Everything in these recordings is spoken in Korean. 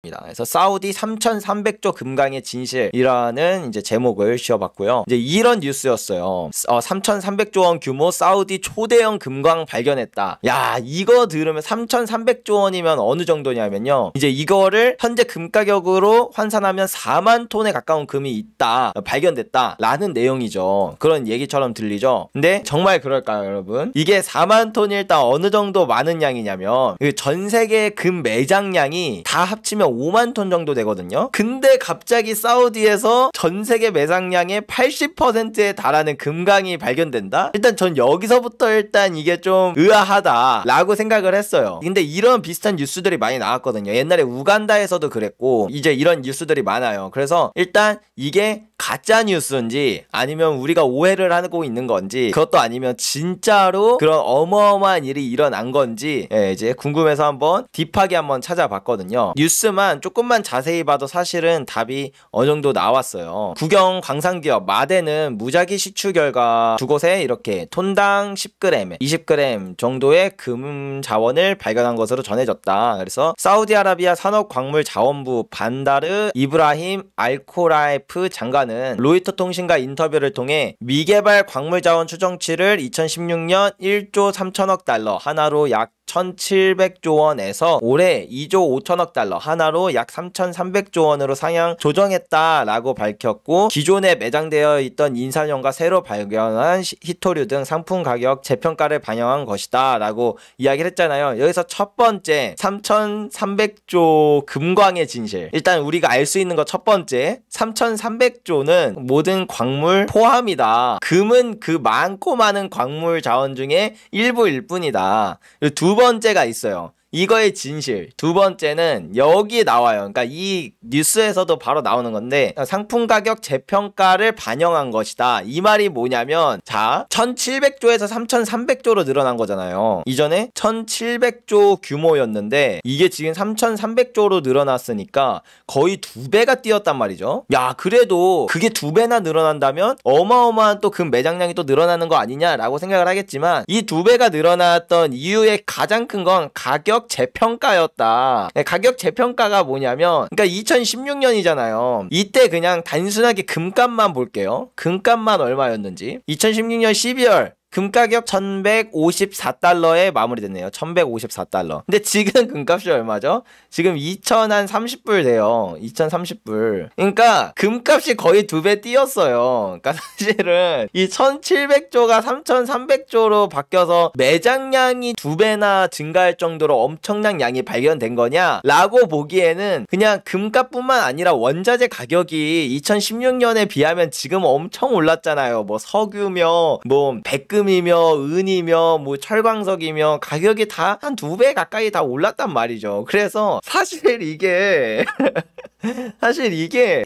그래서 사우디 3,300조 금강의 진실이라는 이제 제목을 지어봤고요. 이제 이런 뉴스였어요. 3,300조 원 규모 사우디 초대형 금광 발견했다. 야, 이거 들으면 3,300조 원이면 어느 정도냐면요. 이제 이거를 현재 금 가격으로 환산하면 4만 톤에 가까운 금이 있다, 발견됐다 라는 내용이죠. 그런 얘기처럼 들리죠. 근데 정말 그럴까요, 여러분? 이게 4만 톤이 일단 어느 정도 많은 양이냐면 전 세계 금 매장량이 다 합치면 5만 톤 정도 되거든요. 근데 갑자기 사우디에서 전 세계 매장량의 80%에 달하는 금강이 발견된다? 일단 전 여기서부터 일단 이게 좀 의아하다 라고 생각을 했어요. 근데 이런 비슷한 뉴스들이 많이 나왔거든요. 옛날에 우간다에서도 그랬고 이제 이런 뉴스들이 많아요. 그래서 일단 이게 가짜 뉴스인지 아니면 우리가 오해를 하고 있는 건지, 그것도 아니면 진짜로 그런 어마어마한 일이 일어난 건지 이제 궁금해서 한번 딥하게 한번 찾아봤거든요. 뉴스만 조금만 자세히 봐도 사실은 답이 어느 정도 나왔어요. 국영 광산기업 마대는 무작위 시추 결과 두 곳에 이렇게 톤당 10g, 20g 정도의 금 자원을 발견한 것으로 전해졌다. 그래서 사우디아라비아 산업광물자원부 반다르 이브라힘 알코라이프 장관 로이터 통신과 인터뷰를 통해 미개발 광물자원 추정치를 2016년 1조 3천억 달러 하나로 약 1,700조 원에서 올해 2조 5천억 달러 하나로 약 3,300조 원으로 상향 조정했다라고 밝혔고, 기존에 매장되어 있던 인산연과 새로 발견한 히토류 등 상품 가격 재평가를 반영한 것이다 라고 이야기를 했잖아요. 여기서 첫 번째 3,300조 금광의 진실, 일단 우리가 알 수 있는 거 첫 번째, 3,300조는 모든 광물 포함이다. 금은 그 많고 많은 광물 자원 중에 일부일 뿐이다. 두 번째가 있어요. 이거의 진실. 두 번째는 여기에 나와요. 그러니까 이 뉴스에서도 바로 나오는 건데, 상품 가격 재평가를 반영한 것이다. 이 말이 뭐냐면, 자, 1,700조에서 3,300조로 늘어난 거잖아요. 이전에 1,700조 규모였는데 이게 지금 3,300조로 늘어났으니까 거의 2배가 뛰었단 말이죠. 야, 그래도 그게 2배나 늘어난다면 어마어마한 또 금 매장량이 또 늘어나는 거 아니냐라고 생각을 하겠지만, 이 2배가 늘어났던 이유의 가장 큰 건 가격 재평가였다. 가격 재평가가 뭐냐면, 그러니까 2016년이잖아요. 이때 그냥 단순하게 금값만 볼게요. 금값만 얼마였는지. 2016년 12월 금가격 1,154달러에 마무리됐네요. 1,154달러. 근데 지금 금값이 얼마죠? 지금 2,030불 돼요. 2,030불. 그러니까 금값이 거의 2배 뛰었어요. 그러니까 사실은 이 1,700조가 3,300조로 바뀌어서 매장량이 2배나 증가할 정도로 엄청난 양이 발견된 거냐? 라고 보기에는 그냥 금값뿐만 아니라 원자재 가격이 2016년에 비하면 지금 엄청 올랐잖아요. 뭐 석유며 뭐 백금 이며 은이며 뭐 철광석이며 가격이 다 한 2배 가까이 다 올랐단 말이죠. 그래서 사실 이게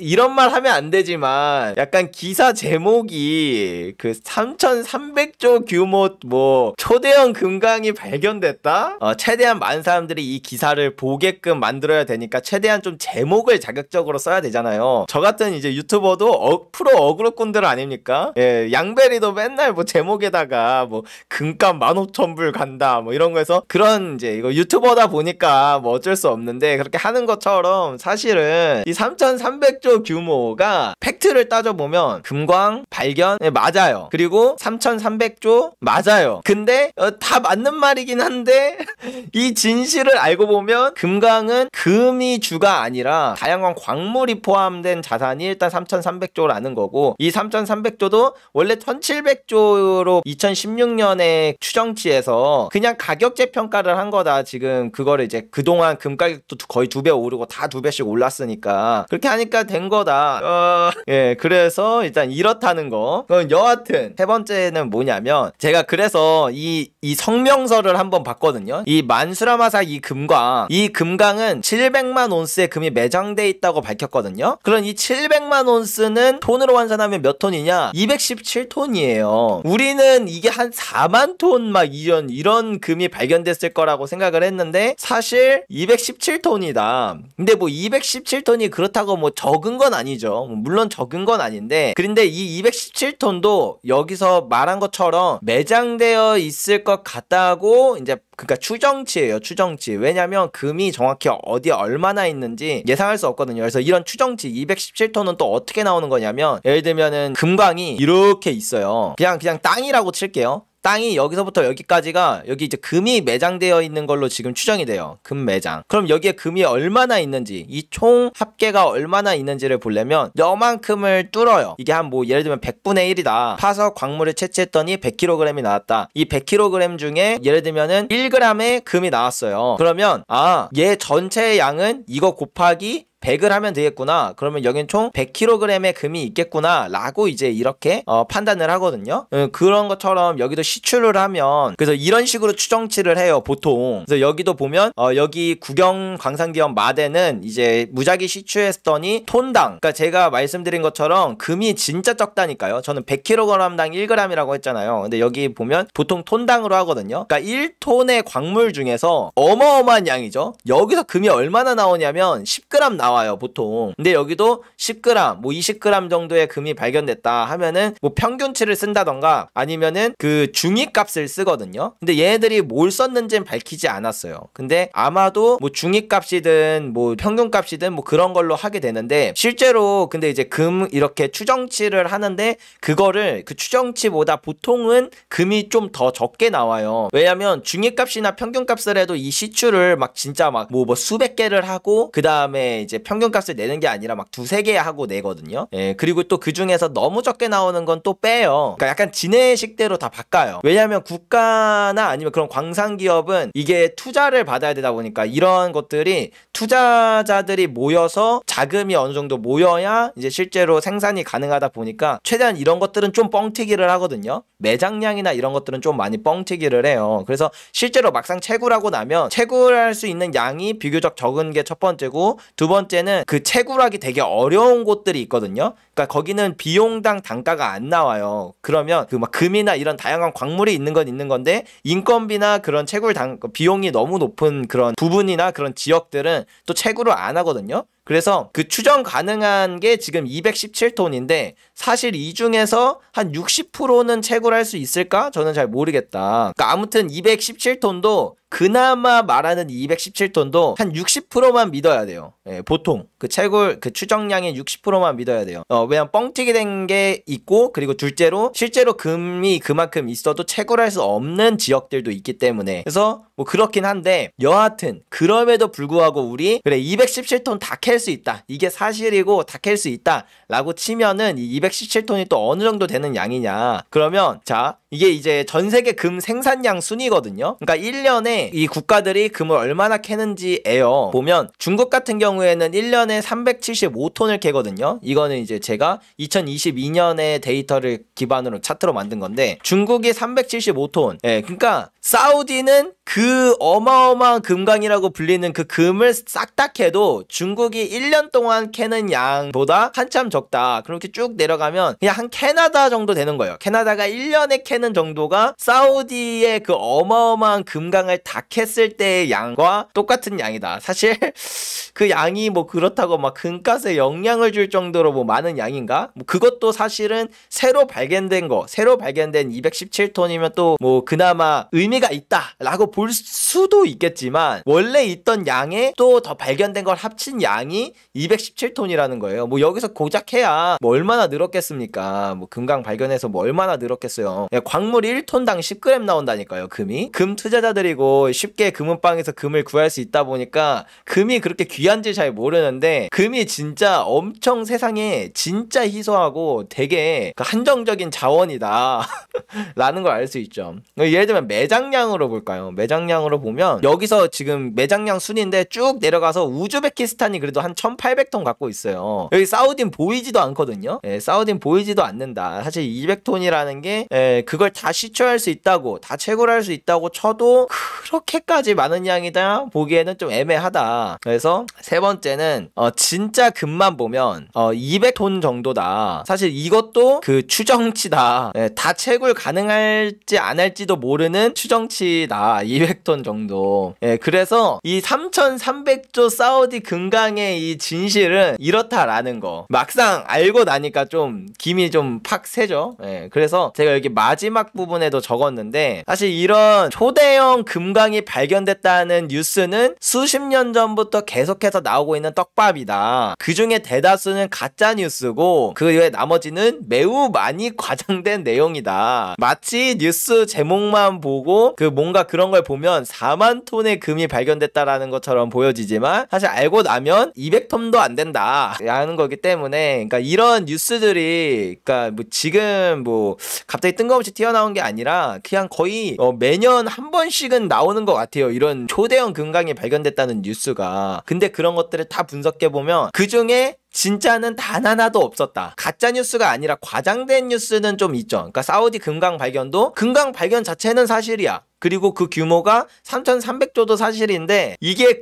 이런 말 하면 안 되지만, 약간 기사 제목이 그 3,300조 규모 뭐 초대형 금강이 발견됐다? 최대한 많은 사람들이 이 기사를 보게끔 만들어야 되니까 최대한 좀 제목을 자극적으로 써야 되잖아요. 저 같은 이제 유튜버도 프로 어그로꾼들 아닙니까? 예, 양베리도 맨날 뭐 제목에다가 뭐 금값 15,000불 간다 뭐 이런 거에서, 그런 이제 이거 유튜버다 보니까 뭐 어쩔 수 없는데 그렇게 하는 것처럼, 사실은 이 3,300조 규모가 팩트를 따져보면 금광 발견 맞아요. 그리고 3,300조 맞아요. 근데 다 맞는 말이긴 한데 이 진실을 알고 보면 금강은 금이 주가 아니라 다양한 광물이 포함된 자산이 일단 3,300조라는 거고, 이 3,300조도 원래 1,700조로 2016년에 추정치에서 그냥 가격 재평가를 한 거다. 지금 그거를 이제 그동안 금 가격도 거의 2배 오르고 다 2배씩 올랐으니까 그렇게 하니까 된 거다. 예, 그래서 일단 이렇다는 거. 그럼 여하튼 세 번째는 뭐냐면, 제가 그래서 이 성명서를 한번 봤거든요. 이 만수라마사 이 금강은 700만 온스의 금이 매장돼 있다고 밝혔거든요. 그럼 이 700만 온스는 톤으로 환산하면 몇 톤이냐? 217톤이에요. 우리는 이게 한 4만 톤 막 이런 금이 발견됐을 거라고 생각을 했는데 사실 217톤이다. 근데 뭐 217 217톤이 그렇다고 뭐 적은 건 아니죠. 물론 적은 건 아닌데, 그런데 이 217톤도 여기서 말한 것처럼 매장되어 있을 것 같다고 이제, 그러니까 추정치예요, 추정치. 왜냐면 금이 정확히 어디에 얼마나 있는지 예상할 수 없거든요. 그래서 이런 추정치 217톤은 또 어떻게 나오는 거냐면, 예를 들면은 금광이 이렇게 있어요. 그냥 땅이라고 칠게요. 땅이 여기서부터 여기까지가, 여기 이제 금이 매장되어 있는 걸로 지금 추정이 돼요. 금 매장. 그럼 여기에 금이 얼마나 있는지, 이 총 합계가 얼마나 있는지를 보려면 요만큼을 뚫어요. 이게 한 뭐 예를 들면 100분의 1이다. 파서 광물을 채취했더니 100kg이 나왔다. 이 100kg 중에 예를 들면은 1g의 금이 나왔어요. 그러면 얘 전체의 양은 이거 곱하기 100을 하면 되겠구나. 그러면 여긴 총 100kg의 금이 있겠구나 라고 이제 이렇게 판단을 하거든요. 그런 것처럼 여기도 시추를 하면, 그래서 이런 식으로 추정치를 해요, 보통. 그래서 여기도 보면 여기 국영 광산기업 마대는 이제 무작위 시추했더니 톤당, 그러니까 제가 말씀드린 것처럼 금이 진짜 적다니까요. 저는 100kg당 1g이라고 했잖아요. 근데 여기 보면 보통 톤당으로 하거든요. 그러니까 1톤의 광물 중에서 어마어마한 양이죠. 여기서 금이 얼마나 나오냐면 10g 나와요, 보통. 근데 여기도 10g, 뭐 20g 정도의 금이 발견됐다 하면은 뭐 평균치를 쓴다던가 아니면은 그 중위값을 쓰거든요. 근데 얘네들이 뭘 썼는지는 밝히지 않았어요. 근데 아마도 뭐 중위값이든 뭐 평균값이든 뭐 그런 걸로 하게 되는데, 실제로 근데 이제 금 이렇게 추정치를 하는데 그거를 그 추정치보다 보통은 금이 좀 더 적게 나와요. 왜냐면 중위값이나 평균값을 해도 이 시추를 막 진짜 막 뭐 수백 개를 하고 그 다음에 이제 평균값을 내는 게 아니라 막 두세 개 하고 내거든요. 예, 그리고 또 그 중에서 너무 적게 나오는 건 또 빼요. 그러니까 약간 지네식대로 다 바꿔요. 왜냐면 국가나 아니면 그런 광산기업은 이게 투자를 받아야 되다 보니까 이런 것들이 투자자들이 모여서 자금이 어느 정도 모여야 이제 실제로 생산이 가능하다 보니까 최대한 이런 것들은 좀 뻥튀기를 하거든요. 매장량이나 이런 것들은 좀 많이 뻥튀기를 해요. 그래서 실제로 막상 채굴하고 나면 채굴할 수 있는 양이 비교적 적은 게 첫 번째고, 두 번째는 그 채굴하기 되게 어려운 곳들이 있거든요. 그러니까 거기는 비용당 단가가 안 나와요. 그러면 그 막 금이나 이런 다양한 광물이 있는 건 있는 건데 인건비나 그런 채굴 비용이 너무 높은 그런 부분이나 그런 지역들은 또 채굴을 안 하거든요. 그래서 그 추정 가능한 게 지금 217톤인데 사실 이 중에서 한 60%는 채굴할 수 있을까? 저는 잘 모르겠다. 그러니까 아무튼 217톤도 그나마 말하는 217톤도 한 60%만 믿어야 돼요. 예, 보통 그 채굴 그 추정량의 60%만 믿어야 돼요. 왜냐면 뻥튀기 된 게 있고, 그리고 둘째로 실제로 금이 그만큼 있어도 채굴할 수 없는 지역들도 있기 때문에, 그래서 뭐 그렇긴 한데 여하튼 그럼에도 불구하고 우리 그래 217톤 다 캘 수 있다, 이게 사실이고 다 캘 수 있다 라고 치면은 이 217톤이 또 어느 정도 되는 양이냐, 그러면 자 이게 이제 전 세계 금 생산량 순위거든요. 그러니까 1년에 이 국가들이 금을 얼마나 캐는지예요. 보면 중국 같은 경우에는 1년에 375톤을 캐거든요. 이거는 이제 제가 2022년의 데이터를 기반으로 차트로 만든 건데, 중국이 375톤. 예, 그러니까 사우디는 그 어마어마한 금강이라고 불리는 그 금을 싹 다 캐도 중국이 1년 동안 캐는 양보다 한참 적다. 그렇게 쭉 내려가면 그냥 한 캐나다 정도 되는 거예요. 캐나다가 1년에 캐는 정도가 사우디의 그 어마어마한 금강을 다 캤을 때의 양과 똑같은 양이다. 사실 그 양이 뭐 그렇다고 막 금값에 영향을 줄 정도로 뭐 많은 양인가? 뭐 그것도 사실은 새로 발견된 217톤이면 또 뭐 그나마 의미가 있다라고 볼 수도 있겠지만, 원래 있던 양에 또 더 발견된 걸 합친 양이 217톤이라는 거예요. 뭐 여기서 고작 해야 뭐 얼마나 늘었겠습니까? 뭐 금강 발견해서 뭐 얼마나 늘었겠어요. 광물 1톤당 10g 나온다니까요, 금이. 금 투자자들이고 쉽게 금은방에서 금을 구할 수 있다 보니까 금이 그렇게 귀한지 잘 모르는데, 금이 진짜 엄청 세상에 진짜 희소하고 되게 한정적인 자원이다 라는 걸 알 수 있죠. 예를 들면 매장량으로 볼까요? 매장량으로 보면 여기서 지금 매장량 순인데 쭉 내려가서 우즈베키스탄이 그래도 한 1800톤 갖고 있어요. 여기 사우디는 보이지도 않거든요. 예, 사우디는 보이지도 않는다. 사실 200톤이라는 게 그걸 다 시추할 수 있다고, 다 채굴할 수 있다고 쳐도 그렇게까지 많은 양이다 보기에는 좀 애매하다. 그래서 세 번째는 진짜 금만 보면 200톤 정도다. 사실 이것도 그 추정치다. 다 채굴 가능할지 안 할지도 모르는 추정치다. 200톤 정도. 예, 그래서 이 3,300조 사우디 금강의 이 진실은 이렇다라는 거. 막상 알고 나니까 좀 김이 좀 팍 새죠. 예, 그래서 제가 여기 마지막 부분에도 적었는데 사실 이런 초대형 금강이 발견됐다는 뉴스는 수십 년 전부터 계속해서 나오고 있는 떡밥이다. 그 중에 대다수는 가짜 뉴스고 그 외 나머지는 매우 많이 과장된 내용이다. 마치 뉴스 제목만 보고 그 뭔가 그런 걸 보면 4만 톤의 금이 발견됐다라는 것처럼 보여지지만 사실 알고 나면 200톤도 안 된다 라는 거기 때문에 그러니까 이런 뉴스들이 그러니까 뭐 지금 뭐 갑자기 뜬금없이 튀어나온 게 아니라 그냥 거의 매년 한 번씩은 나오는 것 같아요. 이런 초대형 금강이 발견됐다는 뉴스가. 근데 그런 것들을 다 분석해보면 그 중에 진짜는 단 하나도 없었다. 가짜 뉴스가 아니라 과장된 뉴스는 좀 있죠. 그러니까 사우디 금강 발견도 금강 발견 자체는 사실이야. 그리고 그 규모가 3,300조도 사실인데 이게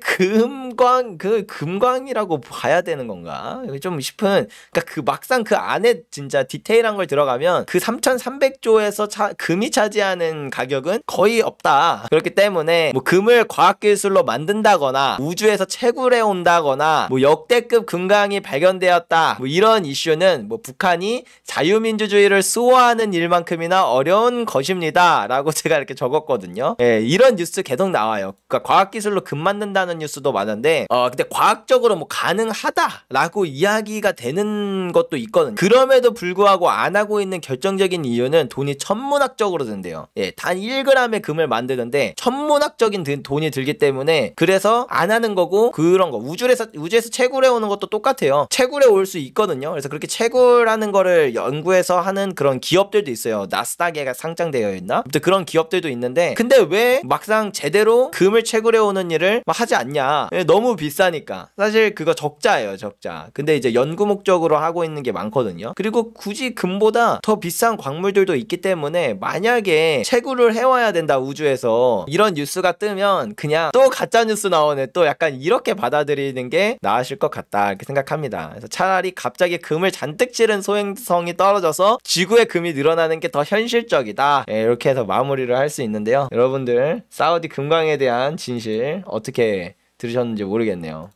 금광이라고 봐야 되는 건가? 좀 싶은 그러니까 그 막상 그 안에 진짜 디테일한 걸 들어가면 그 3,300조에서 금이 차지하는 가격은 거의 없다. 그렇기 때문에 뭐 금을 과학기술로 만든다거나 우주에서 채굴해 온다거나 뭐 역대급 금강이 발견되었다. 뭐 이런 이슈는 뭐 북한이 자유민주주의를 수호하는 일만큼이나 어려운 것입니다. 라고 제가 이렇게 적었거든요. 예, 이런 뉴스 계속 나와요. 그러니까 과학기술로 금 만든다는 뉴스도 많은데 근데 과학적으로 뭐 가능하다라고 이야기가 되는 것도 있거든요. 그럼에도 불구하고 안 하고 있는 결정적인 이유는 돈이 천문학적으로 든대요. 예, 단 1g의 금을 만드는데 천문학적인 돈이 들기 때문에 그래서 안 하는 거고 그런 거 우주에서 채굴해 오는 것도 똑같아요. 채굴해 올 수 있거든요. 그래서 그렇게 채굴하는 거를 연구해서 하는 그런 기업들도 있어요. 나스닥에 상장되어 있나? 아무튼 그런 기업들도 있는데 근데 왜 막상 제대로 금을 채굴해 오는 일을 하지 않냐? 너무 비싸니까. 사실 그거 적자예요, 적자. 근데 이제 연구 목적으로 하고 있는 게 많거든요. 그리고 굳이 금보다 더 비싼 광물들도 있기 때문에 만약에 채굴을 해와야 된다 우주에서 이런 뉴스가 뜨면 그냥 또 가짜 뉴스 나오네. 또 약간 이렇게 받아들이는 게 나으실 것 같다 이렇게 생각합니다. 그래서 차라리 갑자기 금을 잔뜩 치른 소행성이 떨어져서 지구의 금이 늘어나는 게 더 현실적이다. 이렇게 해서 마무리를 할 수 있는데요. 여러분들 사우디 금강에 대한 진실 어떻게 들으셨는지 모르겠네요.